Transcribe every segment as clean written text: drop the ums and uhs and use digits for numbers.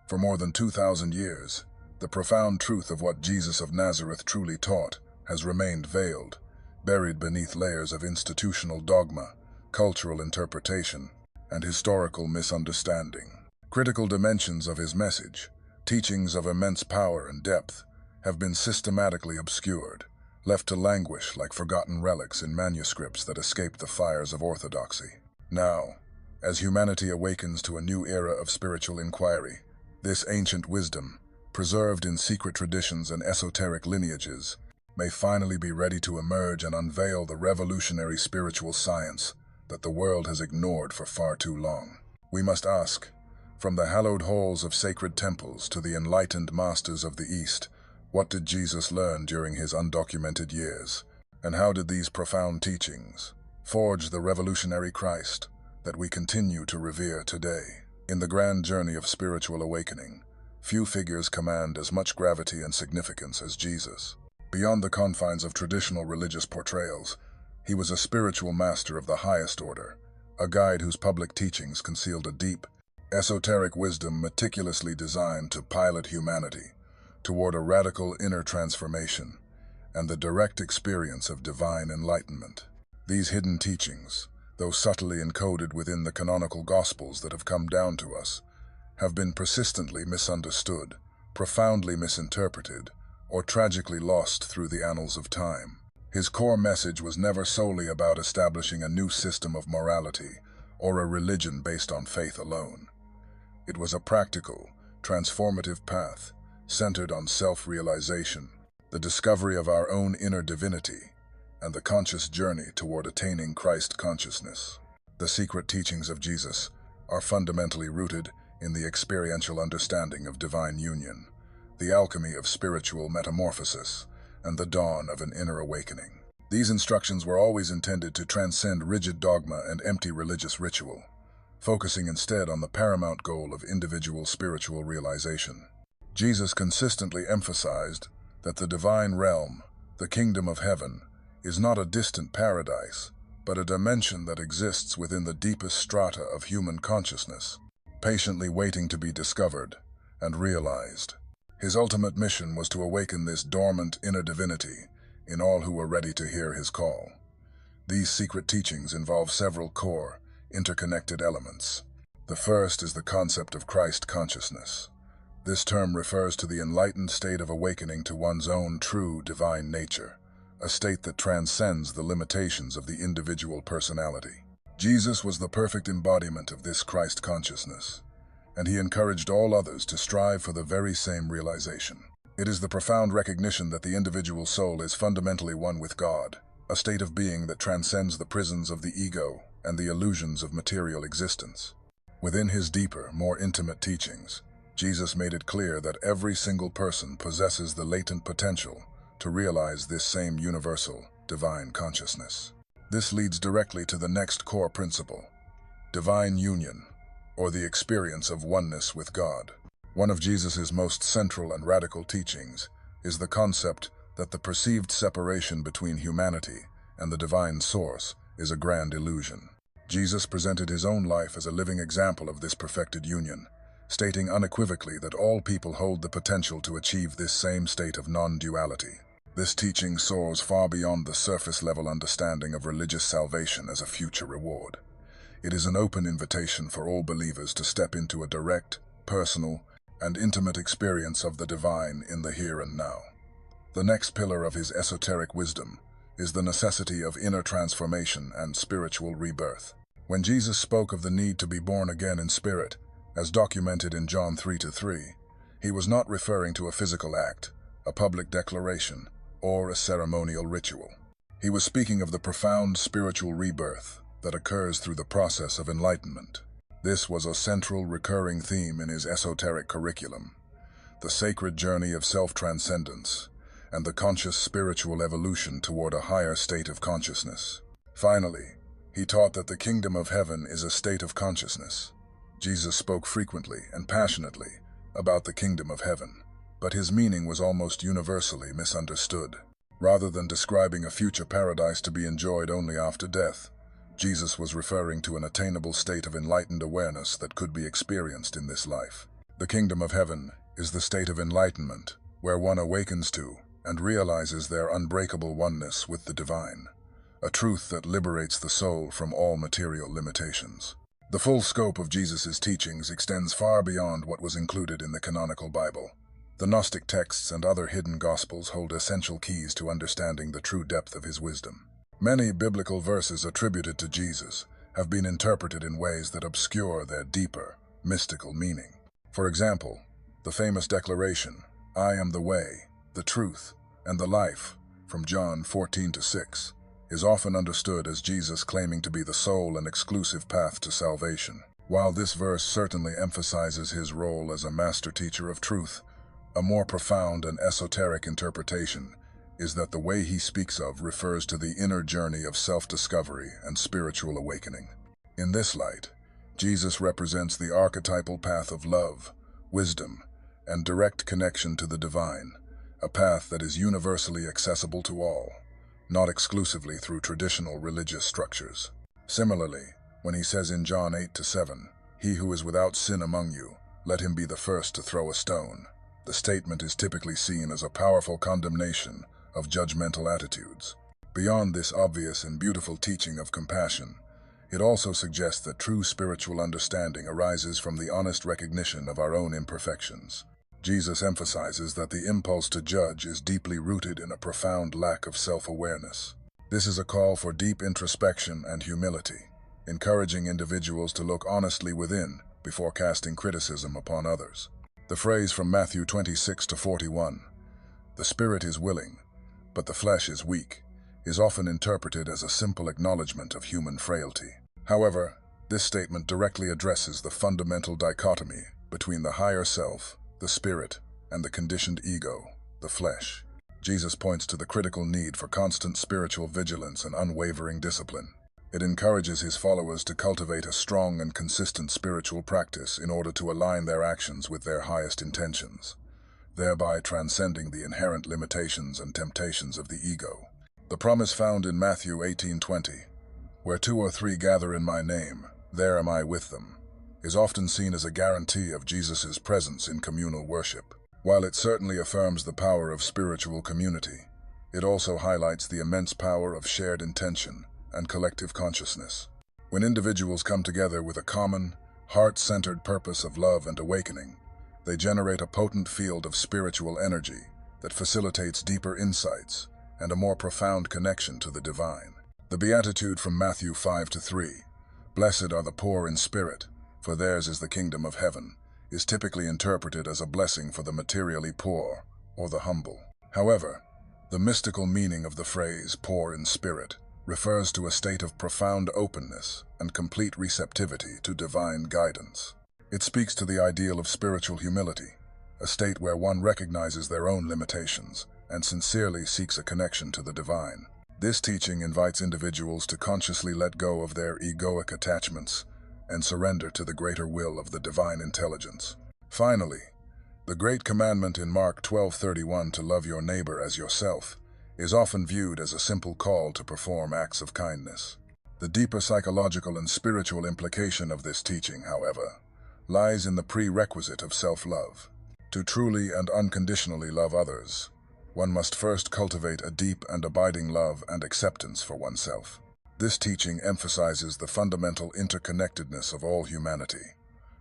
For more than 2,000 years, the profound truth of what Jesus of Nazareth truly taught has remained veiled, buried beneath layers of institutional dogma, cultural interpretation, and historical misunderstanding. Critical dimensions of his message, teachings of immense power and depth, have been systematically obscured, left to languish like forgotten relics in manuscripts that escaped the fires of orthodoxy. Now, as humanity awakens to a new era of spiritual inquiry, this ancient wisdom, preserved in secret traditions and esoteric lineages, may finally be ready to emerge and unveil the revolutionary spiritual science that the world has ignored for far too long. We must ask, from the hallowed halls of sacred temples to the enlightened masters of the East, what did Jesus learn during his undocumented years? And how did these profound teachings forge the revolutionary Christ that we continue to revere today? In the grand journey of spiritual awakening, few figures command as much gravity and significance as Jesus. Beyond the confines of traditional religious portrayals, he was a spiritual master of the highest order, a guide whose public teachings concealed a deep, esoteric wisdom meticulously designed to pilot humanity toward a radical inner transformation and the direct experience of divine enlightenment. These hidden teachings, though subtly encoded within the canonical Gospels that have come down to us, have been persistently misunderstood, profoundly misinterpreted, or tragically lost through the annals of time. His core message was never solely about establishing a new system of morality or a religion based on faith alone. It was a practical, transformative path centered on self-realization, the discovery of our own inner divinity, and the conscious journey toward attaining Christ consciousness. The secret teachings of Jesus are fundamentally rooted in the experiential understanding of divine union, the alchemy of spiritual metamorphosis, and the dawn of an inner awakening. These instructions were always intended to transcend rigid dogma and empty religious ritual, focusing instead on the paramount goal of individual spiritual realization. Jesus consistently emphasized that the divine realm, the kingdom of heaven, is not a distant paradise, but a dimension that exists within the deepest strata of human consciousness, patiently waiting to be discovered and realized. His ultimate mission was to awaken this dormant inner divinity in all who were ready to hear his call. These secret teachings involve several core, interconnected elements. The first is the concept of Christ consciousness. This term refers to the enlightened state of awakening to one's own true divine nature, a state that transcends the limitations of the individual personality. Jesus was the perfect embodiment of this Christ consciousness, and he encouraged all others to strive for the very same realization. It is the profound recognition that the individual soul is fundamentally one with God, a state of being that transcends the prisons of the ego and the illusions of material existence. Within his deeper, more intimate teachings, Jesus made it clear that every single person possesses the latent potential to realize this same universal, divine consciousness. This leads directly to the next core principle, divine union, or the experience of oneness with God. One of Jesus' most central and radical teachings is the concept that the perceived separation between humanity and the divine source is a grand illusion. Jesus presented his own life as a living example of this perfected union, stating unequivocally that all people hold the potential to achieve this same state of non-duality. This teaching soars far beyond the surface-level understanding of religious salvation as a future reward. It is an open invitation for all believers to step into a direct, personal, and intimate experience of the divine in the here and now. The next pillar of his esoteric wisdom is the necessity of inner transformation and spiritual rebirth. When Jesus spoke of the need to be born again in spirit, as documented in John 3:3, he was not referring to a physical act, a public declaration, or a ceremonial ritual. He was speaking of the profound spiritual rebirth that occurs through the process of enlightenment. This was a central recurring theme in his esoteric curriculum, the sacred journey of self-transcendence and the conscious spiritual evolution toward a higher state of consciousness. Finally, he taught that the kingdom of heaven is a state of consciousness. Jesus spoke frequently and passionately about the kingdom of heaven, but his meaning was almost universally misunderstood. Rather than describing a future paradise to be enjoyed only after death, Jesus was referring to an attainable state of enlightened awareness that could be experienced in this life. The kingdom of heaven is the state of enlightenment, where one awakens to and realizes their unbreakable oneness with the divine, a truth that liberates the soul from all material limitations. The full scope of Jesus' teachings extends far beyond what was included in the canonical Bible. The Gnostic texts and other hidden Gospels hold essential keys to understanding the true depth of his wisdom. Many biblical verses attributed to Jesus have been interpreted in ways that obscure their deeper, mystical meaning. For example, the famous declaration, "I am the way, the truth, and the life," from John 14:6, is often understood as Jesus claiming to be the sole and exclusive path to salvation. While this verse certainly emphasizes his role as a master teacher of truth, a more profound and esoteric interpretation is that the way he speaks of refers to the inner journey of self-discovery and spiritual awakening. In this light, Jesus represents the archetypal path of love, wisdom, and direct connection to the divine, a path that is universally accessible to all, not exclusively through traditional religious structures. Similarly, when he says in John 8:7, "He who is without sin among you, let him be the first to throw a stone," the statement is typically seen as a powerful condemnation of judgmental attitudes. Beyond this obvious and beautiful teaching of compassion, it also suggests that true spiritual understanding arises from the honest recognition of our own imperfections. Jesus emphasizes that the impulse to judge is deeply rooted in a profound lack of self-awareness. This is a call for deep introspection and humility, encouraging individuals to look honestly within before casting criticism upon others. The phrase from Matthew 26:41, "The spirit is willing, but the flesh is weak," is often interpreted as a simple acknowledgement of human frailty. However, this statement directly addresses the fundamental dichotomy between the higher self, the spirit, and the conditioned ego, the flesh. Jesus points to the critical need for constant spiritual vigilance and unwavering discipline. It encourages his followers to cultivate a strong and consistent spiritual practice in order to align their actions with their highest intentions, thereby transcending the inherent limitations and temptations of the ego. The promise found in Matthew 18:20, "Where 2 or 3 gather in my name, there am I with them," is often seen as a guarantee of Jesus' presence in communal worship. While it certainly affirms the power of spiritual community, it also highlights the immense power of shared intention and collective consciousness. When individuals come together with a common, heart-centered purpose of love and awakening, they generate a potent field of spiritual energy that facilitates deeper insights and a more profound connection to the divine. The beatitude from Matthew 5:3, "Blessed are the poor in spirit, for theirs is the kingdom of heaven," is typically interpreted as a blessing for the materially poor or the humble. However, the mystical meaning of the phrase "poor in spirit" refers to a state of profound openness and complete receptivity to divine guidance. It speaks to the ideal of spiritual humility, a state where one recognizes their own limitations and sincerely seeks a connection to the divine. This teaching invites individuals to consciously let go of their egoic attachments and surrender to the greater will of the divine intelligence. Finally, the great commandment in Mark 12:31 to love your neighbor as yourself is often viewed as a simple call to perform acts of kindness. The deeper psychological and spiritual implication of this teaching, however, lies in the prerequisite of self-love. To truly and unconditionally love others, one must first cultivate a deep and abiding love and acceptance for oneself. This teaching emphasizes the fundamental interconnectedness of all humanity,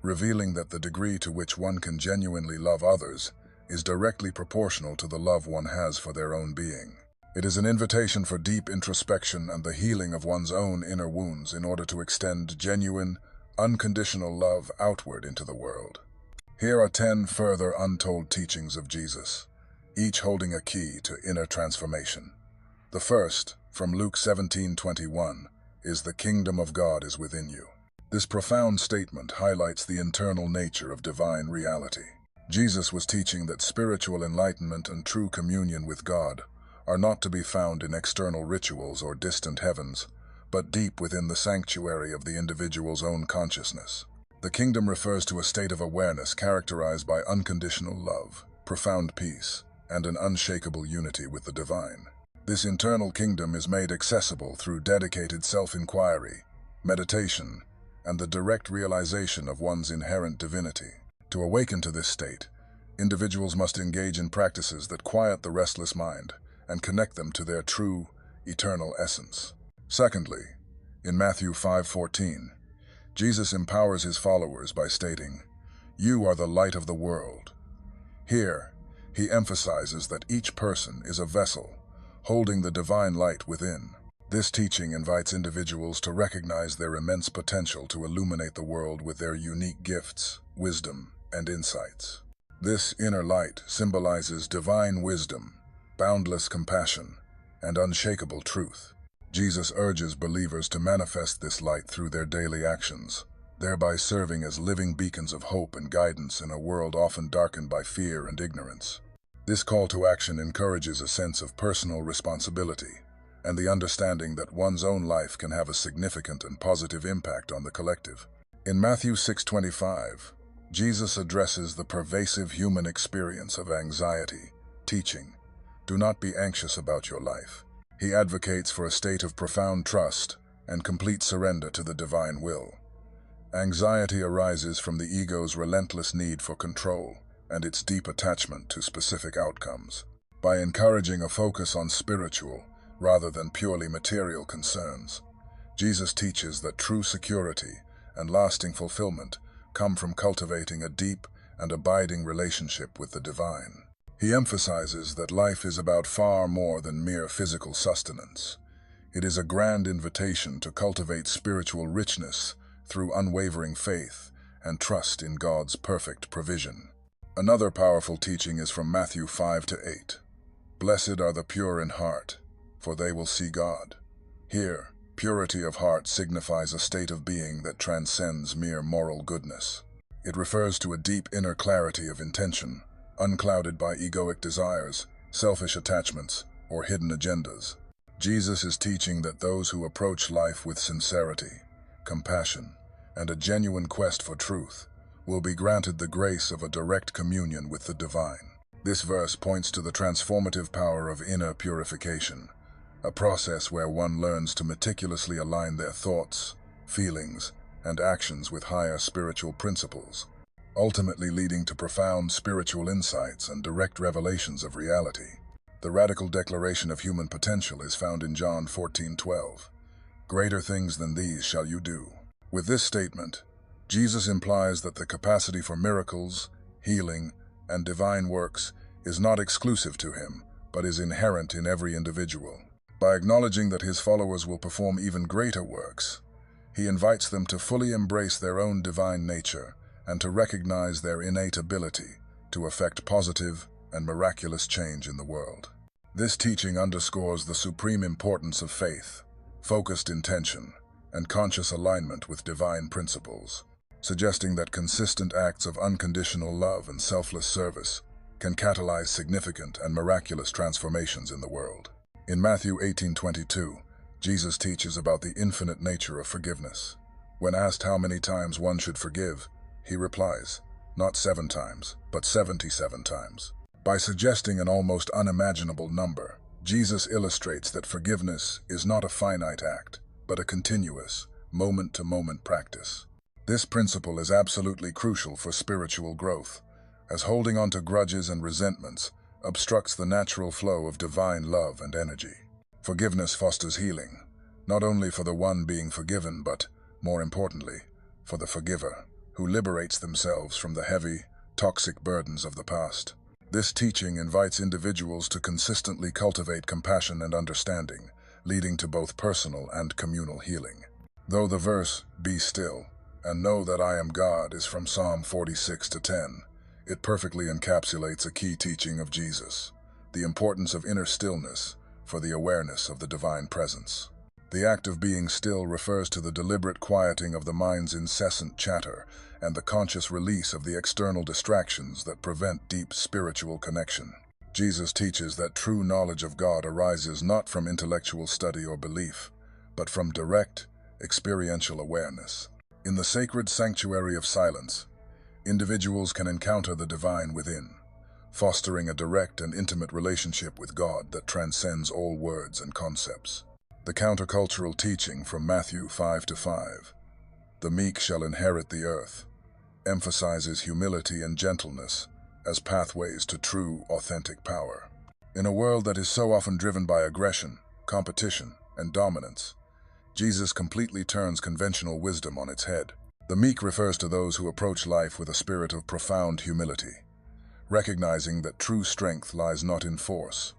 revealing that the degree to which one can genuinely love others is directly proportional to the love one has for their own being. It is an invitation for deep introspection and the healing of one's own inner wounds in order to extend genuine, unconditional love outward into the world. Here are 10 further untold teachings of Jesus, each holding a key to inner transformation. The first, from Luke 17:21, is "The kingdom of God is within you." This profound statement highlights the internal nature of divine reality. Jesus was teaching that spiritual enlightenment and true communion with God are not to be found in external rituals or distant heavens, but deep within the sanctuary of the individual's own consciousness. The kingdom refers to a state of awareness characterized by unconditional love, profound peace, and an unshakable unity with the divine. This internal kingdom is made accessible through dedicated self-inquiry, meditation, and the direct realization of one's inherent divinity. To awaken to this state, individuals must engage in practices that quiet the restless mind and connect them to their true, eternal essence. Secondly, in Matthew 5:14, Jesus empowers his followers by stating, "You are the light of the world." Here, he emphasizes that each person is a vessel, holding the divine light within. This teaching invites individuals to recognize their immense potential to illuminate the world with their unique gifts, wisdom, and insights. This inner light symbolizes divine wisdom, boundless compassion, and unshakable truth. Jesus urges believers to manifest this light through their daily actions, thereby serving as living beacons of hope and guidance in a world often darkened by fear and ignorance. This call to action encourages a sense of personal responsibility and the understanding that one's own life can have a significant and positive impact on the collective. In Matthew 6:25, Jesus addresses the pervasive human experience of anxiety, teaching, "Do not be anxious about your life." He advocates for a state of profound trust and complete surrender to the divine will. Anxiety arises from the ego's relentless need for control and its deep attachment to specific outcomes. By encouraging a focus on spiritual, rather than purely material concerns, Jesus teaches that true security and lasting fulfillment come from cultivating a deep and abiding relationship with the divine. He emphasizes that life is about far more than mere physical sustenance. It is a grand invitation to cultivate spiritual richness through unwavering faith and trust in God's perfect provision. Another powerful teaching is from Matthew 5-8. "Blessed are the pure in heart, for they will see God." Here, purity of heart signifies a state of being that transcends mere moral goodness. It refers to a deep inner clarity of intention, unclouded by egoic desires, selfish attachments, or hidden agendas. Jesus is teaching that those who approach life with sincerity, compassion, and a genuine quest for truth will be granted the grace of a direct communion with the divine. This verse points to the transformative power of inner purification, a process where one learns to meticulously align their thoughts, feelings, and actions with higher spiritual principles, ultimately leading to profound spiritual insights and direct revelations of reality. The radical declaration of human potential is found in John 14:12. "Greater things than these shall you do." With this statement, Jesus implies that the capacity for miracles, healing, and divine works is not exclusive to him, but is inherent in every individual. By acknowledging that his followers will perform even greater works, he invites them to fully embrace their own divine nature and to recognize their innate ability to effect positive and miraculous change in the world. This teaching underscores the supreme importance of faith, focused intention, and conscious alignment with divine principles, suggesting that consistent acts of unconditional love and selfless service can catalyze significant and miraculous transformations in the world. In Matthew 18:22, Jesus teaches about the infinite nature of forgiveness. When asked how many times one should forgive, he replies, not 7 times, but 77 times. By suggesting an almost unimaginable number, Jesus illustrates that forgiveness is not a finite act, but a continuous, moment-to-moment practice. This principle is absolutely crucial for spiritual growth, as holding on to grudges and resentments obstructs the natural flow of divine love and energy. Forgiveness fosters healing, not only for the one being forgiven, but, more importantly, for the forgiver, who liberates themselves from the heavy, toxic burdens of the past. This teaching invites individuals to consistently cultivate compassion and understanding, leading to both personal and communal healing. Though the verse, "Be still, and know that I am God," is from Psalm 46:10, it perfectly encapsulates a key teaching of Jesus, the importance of inner stillness for the awareness of the divine presence. The act of being still refers to the deliberate quieting of the mind's incessant chatter and the conscious release of the external distractions that prevent deep spiritual connection. Jesus teaches that true knowledge of God arises not from intellectual study or belief, but from direct, experiential awareness. In the sacred sanctuary of silence, individuals can encounter the divine within, fostering a direct and intimate relationship with God that transcends all words and concepts. The countercultural teaching from Matthew 5:5, "The meek shall inherit the earth," emphasizes humility and gentleness as pathways to true, authentic power. In a world that is so often driven by aggression, competition, and dominance, Jesus completely turns conventional wisdom on its head. The meek refers to those who approach life with a spirit of profound humility, recognizing that true strength lies not in force,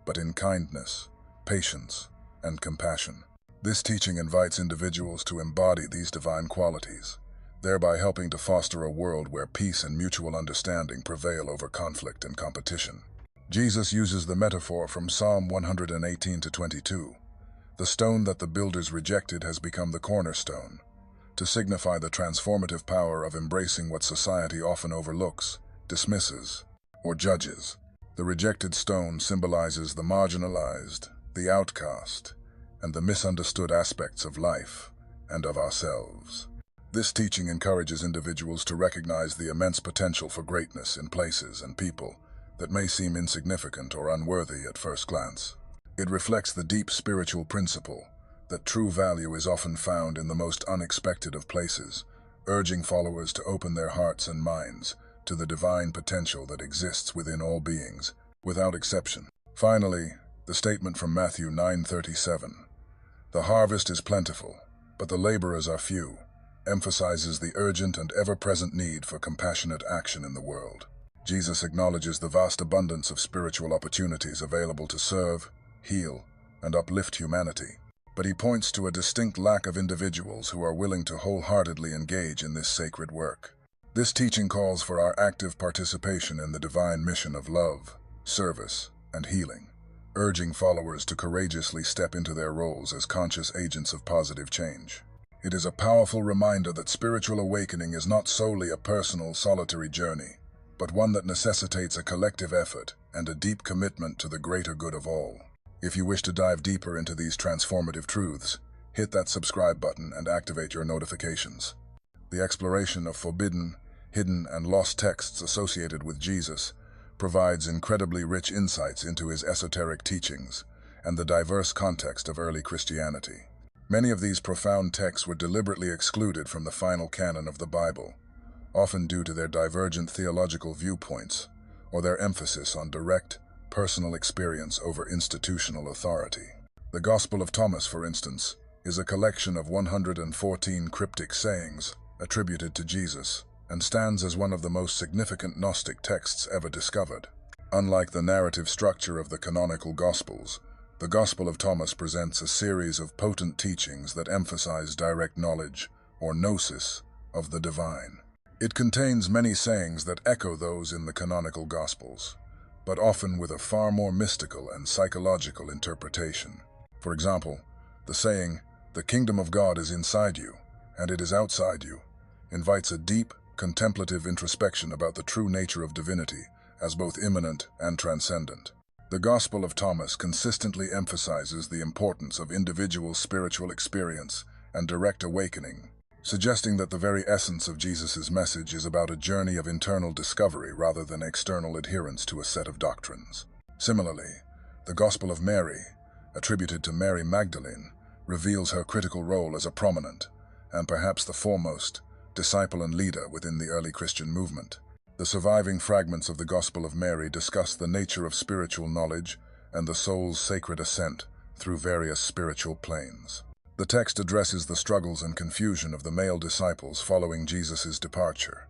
but in kindness, patience, and compassion. This teaching invites individuals to embody these divine qualities, thereby helping to foster a world where peace and mutual understanding prevail over conflict and competition. Jesus uses the metaphor from Psalm 118-22. The stone that the builders rejected has become the cornerstone, to signify the transformative power of embracing what society often overlooks, dismisses, or judges. The rejected stone symbolizes the marginalized, the outcast, and the misunderstood aspects of life and of ourselves. This teaching encourages individuals to recognize the immense potential for greatness in places and people that may seem insignificant or unworthy at first glance. It reflects the deep spiritual principle that true value is often found in the most unexpected of places, urging followers to open their hearts and minds to the divine potential that exists within all beings, without exception. Finally, the statement from Matthew 9:37, "The harvest is plentiful, but the laborers are few," emphasizes the urgent and ever-present need for compassionate action in the world. Jesus acknowledges the vast abundance of spiritual opportunities available to serve, heal, and uplift humanity, but he points to a distinct lack of individuals who are willing to wholeheartedly engage in this sacred work. This teaching calls for our active participation in the divine mission of love, service, and healing, urging followers to courageously step into their roles as conscious agents of positive change. It is a powerful reminder that spiritual awakening is not solely a personal, solitary journey, but one that necessitates a collective effort and a deep commitment to the greater good of all. If you wish to dive deeper into these transformative truths, hit that subscribe button and activate your notifications. The exploration of forbidden, hidden, and lost texts associated with Jesus provides incredibly rich insights into his esoteric teachings and the diverse context of early Christianity. Many of these profound texts were deliberately excluded from the final canon of the Bible, often due to their divergent theological viewpoints or their emphasis on direct, personal experience over institutional authority. The Gospel of Thomas, for instance, is a collection of 114 cryptic sayings attributed to Jesus and stands as one of the most significant Gnostic texts ever discovered. Unlike the narrative structure of the canonical Gospels, the Gospel of Thomas presents a series of potent teachings that emphasize direct knowledge, or gnosis, of the divine. It contains many sayings that echo those in the canonical Gospels, but often with a far more mystical and psychological interpretation. For example, the saying, "The kingdom of God is inside you, and it is outside you," invites a deep, contemplative introspection about the true nature of divinity as both immanent and transcendent. The Gospel of Thomas consistently emphasizes the importance of individual spiritual experience and direct awakening, suggesting that the very essence of Jesus' message is about a journey of internal discovery rather than external adherence to a set of doctrines. Similarly, the Gospel of Mary, attributed to Mary Magdalene, reveals her critical role as a prominent, and perhaps the foremost, disciple and leader within the early Christian movement. The surviving fragments of the Gospel of Mary discuss the nature of spiritual knowledge and the soul's sacred ascent through various spiritual planes. The text addresses the struggles and confusion of the male disciples following Jesus' departure,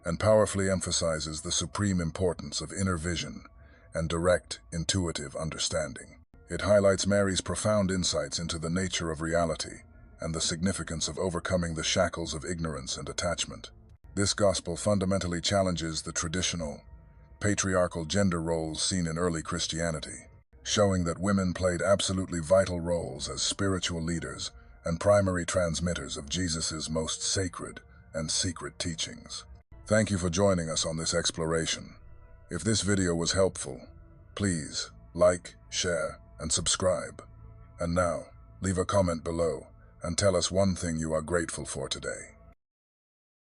and powerfully emphasizes the supreme importance of inner vision and direct, intuitive understanding. It highlights Mary's profound insights into the nature of reality and the significance of overcoming the shackles of ignorance and attachment. This gospel fundamentally challenges the traditional, patriarchal gender roles seen in early Christianity, showing that women played absolutely vital roles as spiritual leaders and primary transmitters of Jesus' most sacred and secret teachings. Thank you for joining us on this exploration. If this video was helpful, please like, share, and subscribe. And now, leave a comment below and tell us one thing you are grateful for today.